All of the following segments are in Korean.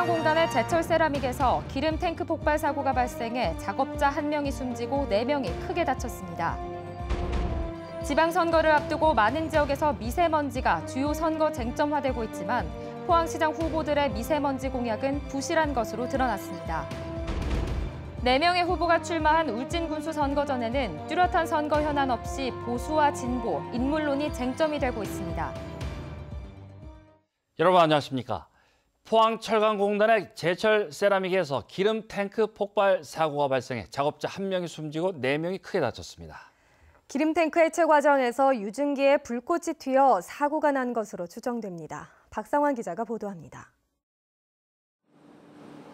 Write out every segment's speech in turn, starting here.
포항철강공단의 제철 세라믹에서 기름 탱크 폭발 사고가 발생해 작업자 1명이 숨지고 4명이 크게 다쳤습니다. 지방선거를 앞두고 많은 지역에서 미세먼지가 주요 선거 쟁점화되고 있지만 포항시장 후보들의 미세먼지 공약은 부실한 것으로 드러났습니다. 4명의 후보가 출마한 울진군수 선거전에는 뚜렷한 선거 현안 없이 보수와 진보, 인물론이 쟁점이 되고 있습니다. 여러분 안녕하십니까? 포항철강공단의 제철 세라믹에서 기름 탱크 폭발 사고가 발생해 작업자 1명이 숨지고 4명이 크게 다쳤습니다. 기름 탱크 해체 과정에서 유증기에 불꽃이 튀어 사고가 난 것으로 추정됩니다. 박상환 기자가 보도합니다.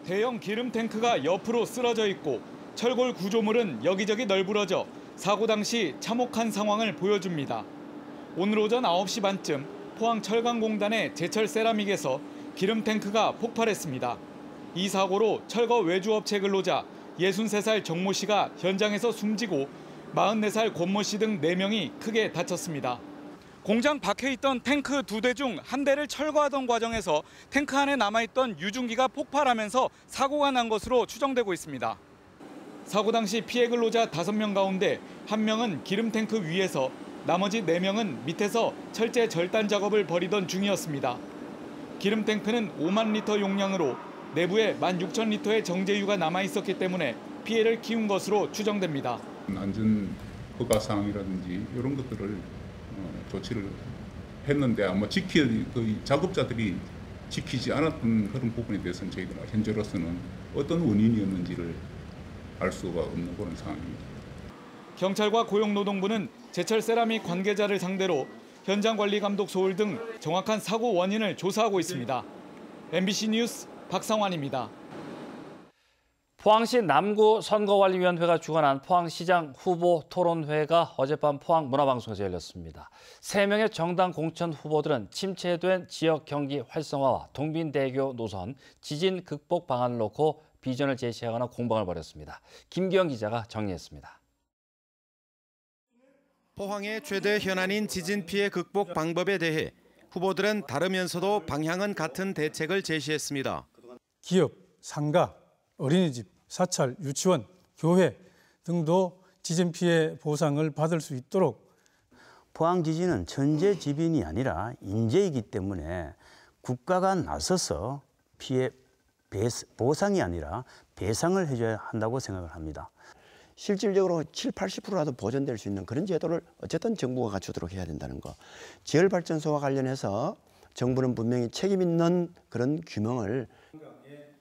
대형 기름 탱크가 옆으로 쓰러져 있고 철골 구조물은 여기저기 널브러져 사고 당시 참혹한 상황을 보여줍니다. 오늘 오전 9시 반쯤 포항철강공단의 제철 세라믹에서 기름 탱크가 폭발했습니다. 이 사고로 철거 외주업체 근로자 63살 정모 씨가 현장에서 숨지고 44살 권모 씨 등 4명이 크게 다쳤습니다. 공장 밖에 있던 탱크 2대 중 1대를 철거하던 과정에서 탱크 안에 남아있던 유증기가 폭발하면서 사고가 난 것으로 추정되고 있습니다. 사고 당시 피해 근로자 5명 가운데 1명은 기름 탱크 위에서 나머지 4명은 밑에서 철제 절단 작업을 벌이던 중이었습니다. 기름 탱크는 5만 리터 용량으로 내부에 16,000리터의 정제유가 남아있었기 때문에 피해를 키운 것으로 추정됩니다. 안전 허가 사항이라든지 이런 것들을 조치를 했는데 아마 그 작업자들이 지키지 않았던 그런 부분에 대해서는 저희가 현재로서는 어떤 원인이었는지를 알 수가 없는 그런 상황입니다. 경찰과 고용노동부는 제철 세라믹 관계자를 상대로 현장관리감독 소홀 등 정확한 사고 원인을 조사하고 있습니다. MBC 뉴스 박상환입니다. 포항시 남구 선거관리위원회가 주관한 포항시장 후보 토론회가 어젯밤 포항문화방송에서 열렸습니다. 3명의 정당 공천 후보들은 침체된 지역 경기 활성화와 동빈대교 노선, 지진 극복 방안을 놓고 비전을 제시하거나 공방을 벌였습니다. 김기영 기자가 정리했습니다. 포항의 최대 현안인 지진 피해 극복 방법에 대해 후보들은 다르면서도 방향은 같은 대책을 제시했습니다. 기업, 상가, 어린이집, 사찰, 유치원, 교회 등도 지진 피해 보상을 받을 수 있도록. 포항 지진은 천재 지변이 아니라 인재이기 때문에 국가가 나서서 피해 보상이 아니라 배상을 해줘야 한다고 생각을 합니다. 실질적으로 70~80%라도 보전될 수 있는 그런 제도를 어쨌든 정부가 갖추도록 해야 된다는 거. 지열발전소와 관련해서 정부는 분명히 책임 있는 그런 규명을.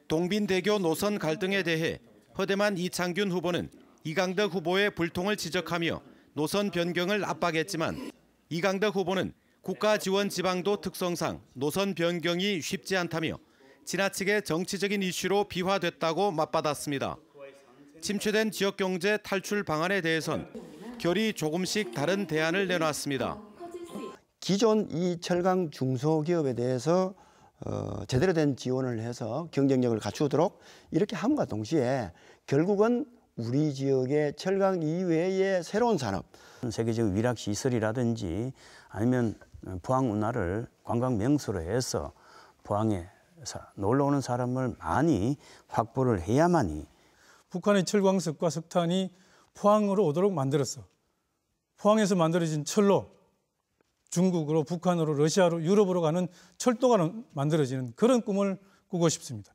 동빈대교 노선 갈등에 대해 허대만 이창균 후보는 이강덕 후보의 불통을 지적하며 노선 변경을 압박했지만 이강덕 후보는 국가 지원 지방도 특성상 노선 변경이 쉽지 않다며 지나치게 정치적인 이슈로 비화됐다고 맞받았습니다. 침체된 지역 경제 탈출 방안에 대해선 결이 조금씩 다른 대안을 내놨습니다. 기존 이 철강 중소기업에 대해서 제대로 된 지원을 해서 경쟁력을 갖추도록 이렇게 함과 동시에 결국은 우리 지역의 철강 이외의 새로운 산업. 세계적 위락시설이라든지 아니면 포항 운하를 관광 명소로 해서 포항에 놀러 오는 사람을 많이 확보를 해야만이. 북한의 철광석과 석탄이 포항으로 오도록 만들었어. 포항에서 만들어진 철로 중국으로, 북한으로, 러시아로, 유럽으로 가는 철도가 만들어지는 그런 꿈을 꾸고 싶습니다.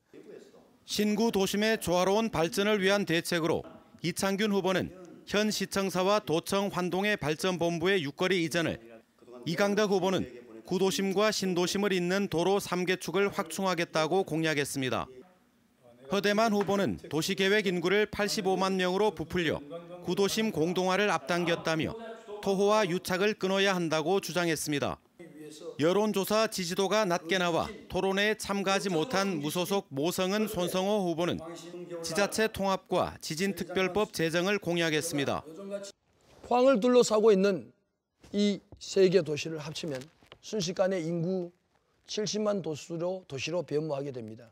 신구 도심의 조화로운 발전을 위한 대책으로 이창균 후보는 현 시청사와 도청 환동의 발전본부의 육거리 이전을, 이강덕 후보는 구도심과 신도심을 잇는 도로 3개축을 확충하겠다고 공약했습니다. 허대만 후보는 도시계획 인구를 85만 명으로 부풀려 구도심 공동화를 앞당겼다며 토호와 유착을 끊어야 한다고 주장했습니다. 여론조사 지지도가 낮게 나와 토론회에 참가하지 못한 무소속 모성은 손성호 후보는 지자체 통합과 지진특별법 제정을 공약했습니다. 포항을 둘러싸고 있는 이 세 개 도시를 합치면 순식간에 인구 70만 도시로 변모하게 됩니다.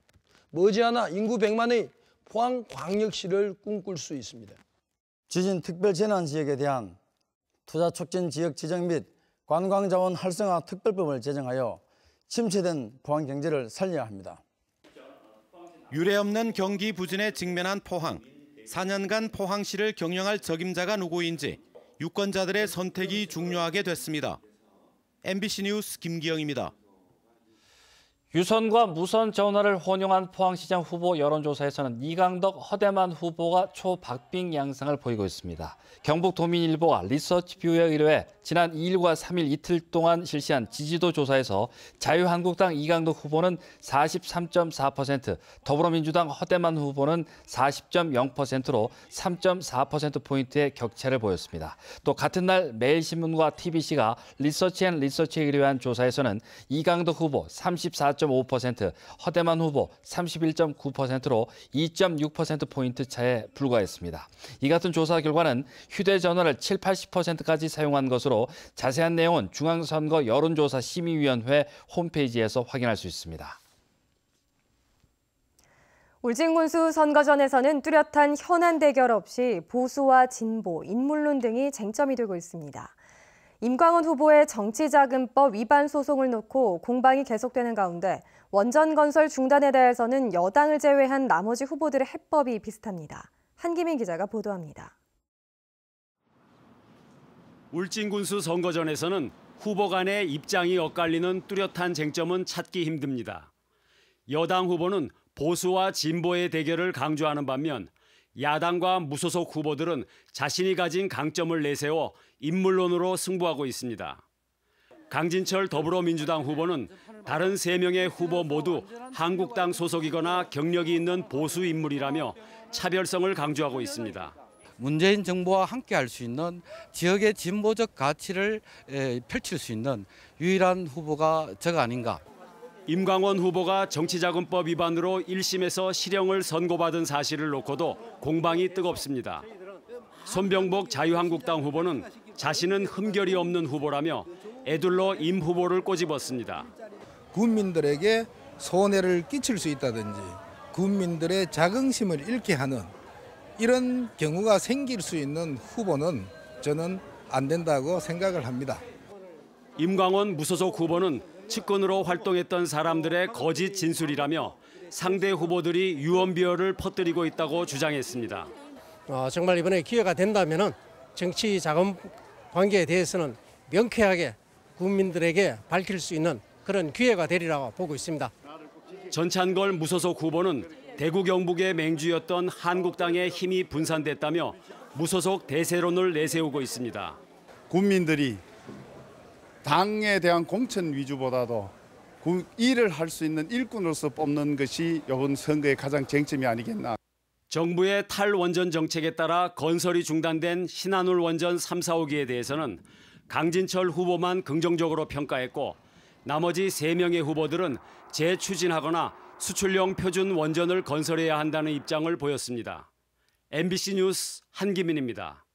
머지않아 인구 100만의 포항광역시를 꿈꿀 수 있습니다. 지진 특별 재난 지역에 대한 투자 촉진 지역 지정 및 관광자원 활성화 특별법을 제정하여 침체된 포항 경제를 살려야 합니다. 유례없는 경기 부진에 직면한 포항. 4년간 포항시를 경영할 적임자가 누구인지 유권자들의 선택이 중요하게 됐습니다. MBC 뉴스 김기영입니다. 유선과 무선 전화를 혼용한 포항시장 후보 여론조사에서는 이강덕, 허대만 후보가 초박빙 양상을 보이고 있습니다. 경북도민일보가 리서치뷰에 의뢰해 지난 2일과 3일 이틀 동안 실시한 지지도 조사에서 자유한국당 이강덕 후보는 43.4%, 더불어민주당 허대만 후보는 40.0%로 3.4%포인트의 격차를 보였습니다. 또 같은 날 매일신문과 TBC가 리서치앤리서치에 의뢰한 조사에서는 이강덕 후보 34.5%, 허대만 후보 31.9%로 2.6%포인트 차에 불과했습니다. 이 같은 조사 결과는 휴대전화를 70~80%까지 사용한 것으로 자세한 내용은 중앙선거 여론조사 심의위원회 홈페이지에서 확인할 수 있습니다. 울진군수 선거전에서는 뚜렷한 현안 대결 없이 보수와 진보, 인물론 등이 쟁점이 되고 있습니다. 임광원 후보의 정치자금법 위반 소송을 놓고 공방이 계속되는 가운데 원전건설 중단에 대해서는 여당을 제외한 나머지 후보들의 해법이 비슷합니다. 한기민 기자가 보도합니다. 울진군수 선거전에서는 후보 간의 입장이 엇갈리는 뚜렷한 쟁점은 찾기 힘듭니다. 여당 후보는 보수와 진보의 대결을 강조하는 반면 야당과 무소속 후보들은 자신이 가진 강점을 내세워 인물론으로 승부하고 있습니다. 강진철 더불어민주당 후보는 다른 3명의 후보 모두 한국당 소속이거나 경력이 있는 보수 인물이라며 차별성을 강조하고 있습니다. 문재인 정부와 함께할 수 있는 지역의 진보적 가치를 펼칠 수 있는 유일한 후보가 저가 아닌가. 임광원 후보가 정치자금법 위반으로 1심에서 실형을 선고받은 사실을 놓고도 공방이 뜨겁습니다. 손병복 자유한국당 후보는 자신은 흠결이 없는 후보라며 애둘러 임 후보를 꼬집었습니다. 국민들에게 손해를 끼칠 수 있다든지 국민들의 자긍심을 잃게 하는 이런 경우가 생길 수 있는 후보는 저는 안 된다고 생각을 합니다. 임광원 무소속 후보는 측근으로 활동했던 사람들의 거짓 진술이라며 상대 후보들이 유언비어를 퍼뜨리고 있다고 주장했습니다. 정말 이번에 기회가 된다면 정치 자금 관계에 대해서는 명쾌하게 국민들에게 밝힐 수 있는 그런 기회가 되리라고 보고 있습니다. 전찬걸 무소속 후보는 대구 경북의 맹주였던 한국당의 힘이 분산됐다며 무소속 대세론을 내세우고 있습니다. 국민들이 당에 대한 공천 위주보다도 일을 할 수 있는 일꾼으로서 뽑는 것이 이번 선거의 가장 쟁점이 아니겠나. 정부의 탈원전 정책에 따라 건설이 중단된 신한울 원전 3, 4호기에 대해서는 강진철 후보만 긍정적으로 평가했고 나머지 3명의 후보들은 재추진하거나 수출용 표준 원전을 건설해야 한다는 입장을 보였습니다. MBC 뉴스 한기민입니다.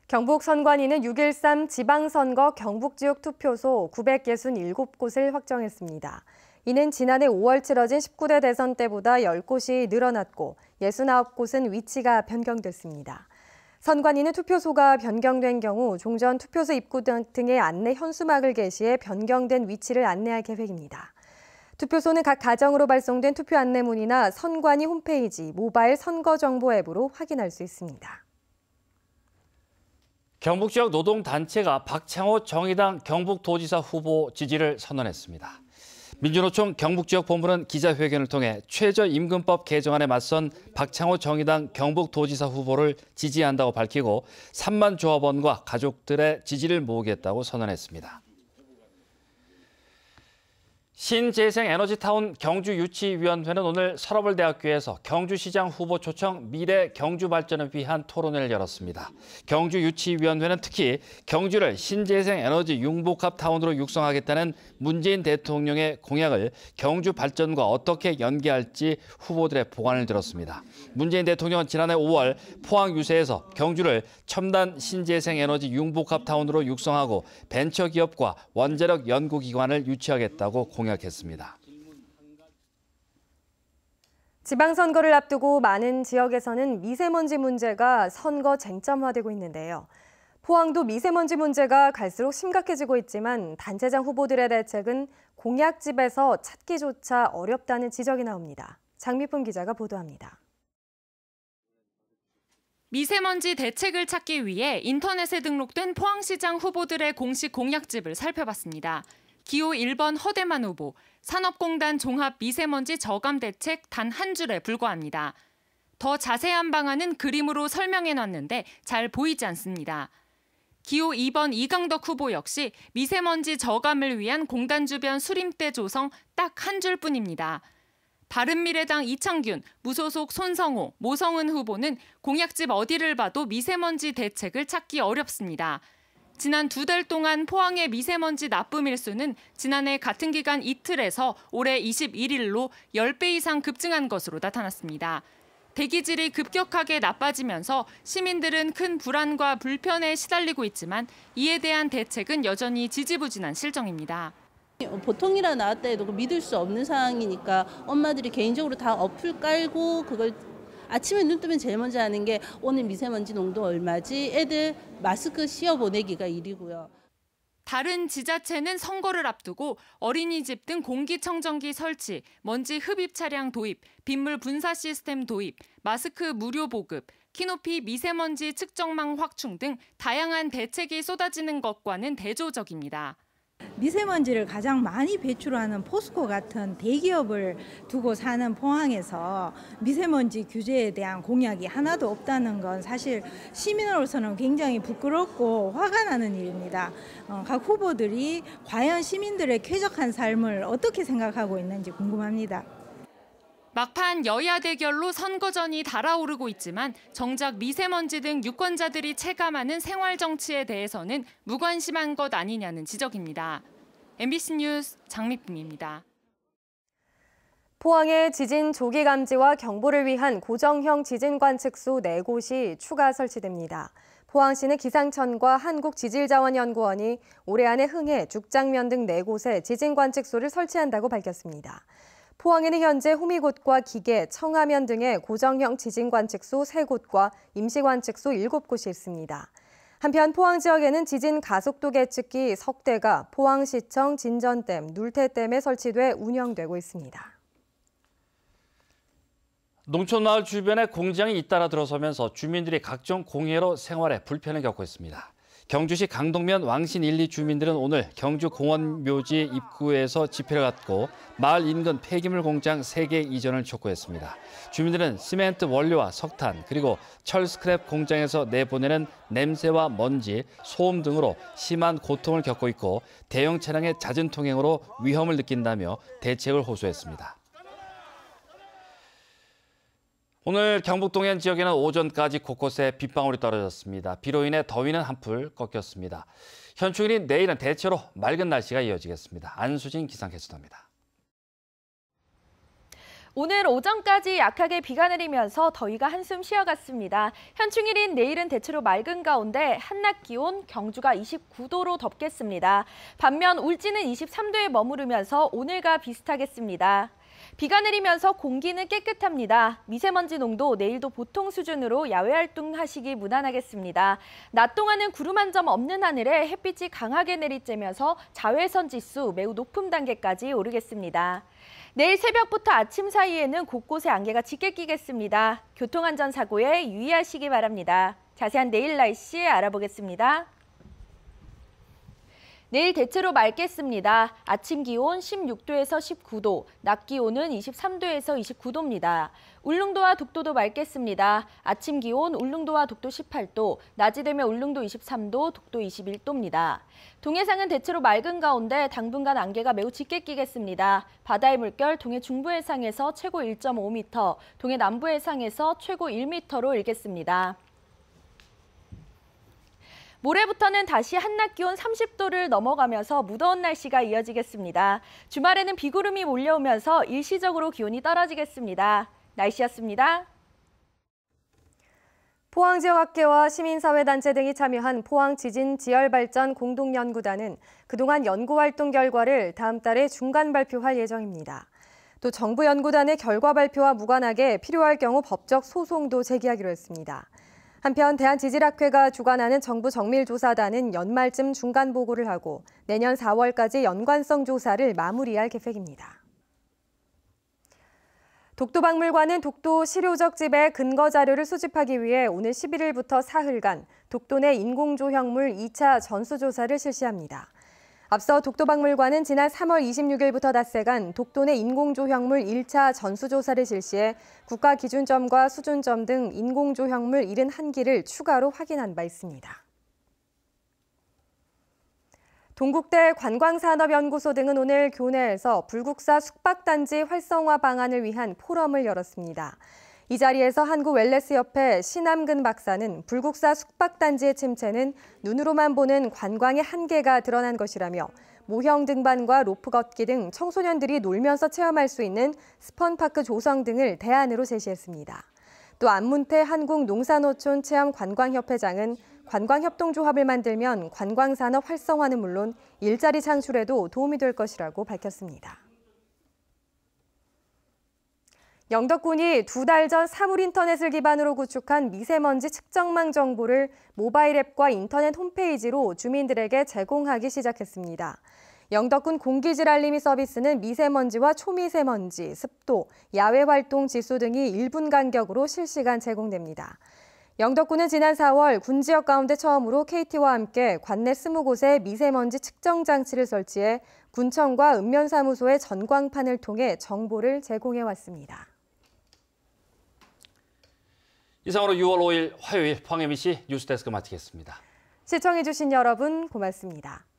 경북 선관위는 6.13 지방선거 경북지역 투표소 967곳을 확정했습니다. 이는 지난해 5월 치러진 19대 대선 때보다 10곳이 늘어났고 69곳은 위치가 변경됐습니다. 선관위는 투표소가 변경된 경우 종전 투표소 입구 등의 안내 현수막을 게시해 변경된 위치를 안내할 계획입니다. 투표소는 각 가정으로 발송된 투표 안내문이나 선관위 홈페이지, 모바일 선거정보 앱으로 확인할 수 있습니다. 경북 지역 노동단체가 박창호 정의당 경북도지사 후보 지지를 선언했습니다. 민주노총 경북지역본부는 기자회견을 통해 최저임금법 개정안에 맞선 박창호 정의당 경북도지사 후보를 지지한다고 밝히고 3만 조합원과 가족들의 지지를 모으겠다고 선언했습니다. 신재생에너지타운 경주유치위원회는 오늘 서러벌대학교에서 경주시장 후보 초청 미래 경주발전을 위한 토론회를 열었습니다. 경주유치위원회는 특히 경주를 신재생에너지 융복합타운으로 육성하겠다는 문재인 대통령의 공약을 경주 발전과 어떻게 연계할지 후보들의 보관을 들었습니다. 문재인 대통령은 지난해 5월 포항 유세에서 경주를 첨단 신재생에너지 융복합타운으로 육성하고 벤처기업과 원자력 연구기관을 유치하겠다고 공약했습니다. 지방선거를 앞두고 많은 지역에서는 미세먼지 문제가 선거 쟁점화되고 있는데요. 포항도 미세먼지 문제가 갈수록 심각해지고 있지만 단체장 후보들의 대책은 공약집에서 찾기조차 어렵다는 지적이 나옵니다. 장미품 기자가 보도합니다. 미세먼지 대책을 찾기 위해 인터넷에 등록된 포항시장 후보들의 공식 공약집을 살펴봤습니다. 기호 1번 허대만 후보, 산업공단 종합 미세먼지 저감 대책 단 한 줄에 불과합니다. 더 자세한 방안은 그림으로 설명해놨는데 잘 보이지 않습니다. 기호 2번 이강덕 후보 역시 미세먼지 저감을 위한 공단 주변 수림대 조성 딱 한 줄뿐입니다. 바른미래당 이창균, 무소속 손성호, 모성은 후보는 공약집 어디를 봐도 미세먼지 대책을 찾기 어렵습니다. 지난 2달 동안 포항의 미세먼지 납품 일수는 지난해 같은 기간 이틀에서 올해 21일로 10배 이상 급증한 것으로 나타났습니다. 대기질이 급격하게 나빠지면서 시민들은 큰 불안과 불편에 시달리고 있지만 이에 대한 대책은 여전히 지지부진한 실정입니다. 보통이라 나왔다 해도 믿을 수 없는 상황이니까 엄마들이 개인적으로 다 어플 깔고 그걸 아침에 눈 뜨면 제일 먼저 하는 게 오늘 미세먼지 농도 얼마지? 애들 마스크 씌워 보내기가 일이고요. 다른 지자체는 선거를 앞두고 어린이집 등 공기청정기 설치, 먼지 흡입 차량 도입, 빗물 분사 시스템 도입, 마스크 무료 보급, 키높이 미세먼지 측정망 확충 등 다양한 대책이 쏟아지는 것과는 대조적입니다. 미세먼지를 가장 많이 배출하는 포스코 같은 대기업을 두고 사는 포항에서 미세먼지 규제에 대한 공약이 하나도 없다는 건 사실 시민으로서는 굉장히 부끄럽고 화가 나는 일입니다. 각 후보들이 과연 시민들의 쾌적한 삶을 어떻게 생각하고 있는지 궁금합니다. 막판 여야 대결로 선거전이 달아오르고 있지만 정작 미세먼지 등 유권자들이 체감하는 생활 정치에 대해서는 무관심한 것 아니냐는 지적입니다. MBC 뉴스 장미쁨입니다. 포항에 지진 조기 감지와 경보를 위한 고정형 지진 관측소 4곳이 추가 설치됩니다. 포항시는 기상청과 한국지질자원연구원이 올해 안에 흥해, 죽장면 등 4곳에 지진 관측소를 설치한다고 밝혔습니다. 포항에는 현재 호미곶과 기계, 청하면 등의 고정형 지진 관측소 3곳과 임시 관측소 7곳이 있습니다. 한편 포항 지역에는 지진 가속도 계측기 석대가 포항시청 진전댐, 눌태댐에 설치돼 운영되고 있습니다. 농촌마을 주변에 공장이 잇따라 들어서면서 주민들이 각종 공해로 생활에 불편을 겪고 있습니다. 경주시 강동면 왕신 1, 2 주민들은 오늘 경주 공원묘지 입구에서 집회를 갖고 마을 인근 폐기물 공장 3개 이전을 촉구했습니다. 주민들은 시멘트 원료와 석탄 그리고 철 스크랩 공장에서 내보내는 냄새와 먼지, 소음 등으로 심한 고통을 겪고 있고 대형 차량의 잦은 통행으로 위험을 느낀다며 대책을 호소했습니다. 오늘 경북 동해안 지역에는 오전까지 곳곳에 빗방울이 떨어졌습니다. 비로 인해 더위는 한풀 꺾였습니다. 현충일인 내일은 대체로 맑은 날씨가 이어지겠습니다. 안수진 기상캐스터입니다. 오늘 오전까지 약하게 비가 내리면서 더위가 한숨 쉬어갔습니다. 현충일인 내일은 대체로 맑은 가운데 한낮 기온 경주가 29도로 덥겠습니다. 반면 울진은 23도에 머무르면서 오늘과 비슷하겠습니다. 비가 내리면서 공기는 깨끗합니다. 미세먼지 농도 내일도 보통 수준으로 야외 활동하시기 무난하겠습니다. 낮 동안은 구름 한 점 없는 하늘에 햇빛이 강하게 내리쬐면서 자외선 지수 매우 높은 단계까지 오르겠습니다. 내일 새벽부터 아침 사이에는 곳곳에 안개가 짙게 끼겠습니다. 교통안전사고에 유의하시기 바랍니다. 자세한 내일 날씨 알아보겠습니다. 내일 대체로 맑겠습니다. 아침 기온 16도에서 19도, 낮 기온은 23도에서 29도입니다. 울릉도와 독도도 맑겠습니다. 아침 기온 울릉도와 독도 18도, 낮이 되면 울릉도 23도, 독도 21도입니다. 동해상은 대체로 맑은 가운데 당분간 안개가 매우 짙게 끼겠습니다. 바다의 물결 동해 중부 해상에서 최고 1.5m, 동해 남부 해상에서 최고 1m로 일겠습니다. 모레부터는 다시 한낮 기온 30도를 넘어가면서 무더운 날씨가 이어지겠습니다. 주말에는 비구름이 몰려오면서 일시적으로 기온이 떨어지겠습니다. 날씨였습니다. 포항 지역학계와 시민사회단체 등이 참여한 포항 지진 지열발전 공동연구단은 그동안 연구활동 결과를 다음 달에 중간 발표할 예정입니다. 또 정부 연구단의 결과 발표와 무관하게 필요할 경우 법적 소송도 제기하기로 했습니다. 한편 대한지질학회가 주관하는 정부 정밀조사단은 연말쯤 중간 보고를 하고 내년 4월까지 연관성 조사를 마무리할 계획입니다. 독도박물관은 독도 시료적 지배의 근거 자료를 수집하기 위해 오늘 11일부터 사흘간 독도 내 인공조형물 2차 전수조사를 실시합니다. 앞서 독도박물관은 지난 3월 26일부터 닷새간 독도 내 인공조형물 1차 전수조사를 실시해 국가기준점과 수준점 등 인공조형물 71기를 추가로 확인한 바 있습니다. 동국대 관광산업연구소 등은 오늘 교내에서 불국사 숙박단지 활성화 방안을 위한 포럼을 열었습니다. 이 자리에서 한국웰네스협회 신남근 박사는 불국사 숙박단지의 침체는 눈으로만 보는 관광의 한계가 드러난 것이라며 모형 등반과 로프 걷기 등 청소년들이 놀면서 체험할 수 있는 스펀파크 조성 등을 대안으로 제시했습니다. 또 안문태 한국농산어촌 체험관광협회장은 관광협동조합을 만들면 관광산업 활성화는 물론 일자리 창출에도 도움이 될 것이라고 밝혔습니다. 영덕군이 2달 전 사물인터넷을 기반으로 구축한 미세먼지 측정망 정보를 모바일 앱과 인터넷 홈페이지로 주민들에게 제공하기 시작했습니다. 영덕군 공기질 알림이 서비스는 미세먼지와 초미세먼지, 습도, 야외활동 지수 등이 1분 간격으로 실시간 제공됩니다. 영덕군은 지난 4월 군 지역 가운데 처음으로 KT와 함께 관내 20곳에 미세먼지 측정 장치를 설치해 군청과 읍면사무소의 전광판을 통해 정보를 제공해왔습니다. 이상으로 6월 5일 화요일 포항 MBC 뉴스데스크 마치겠습니다. 시청해주신 여러분 고맙습니다.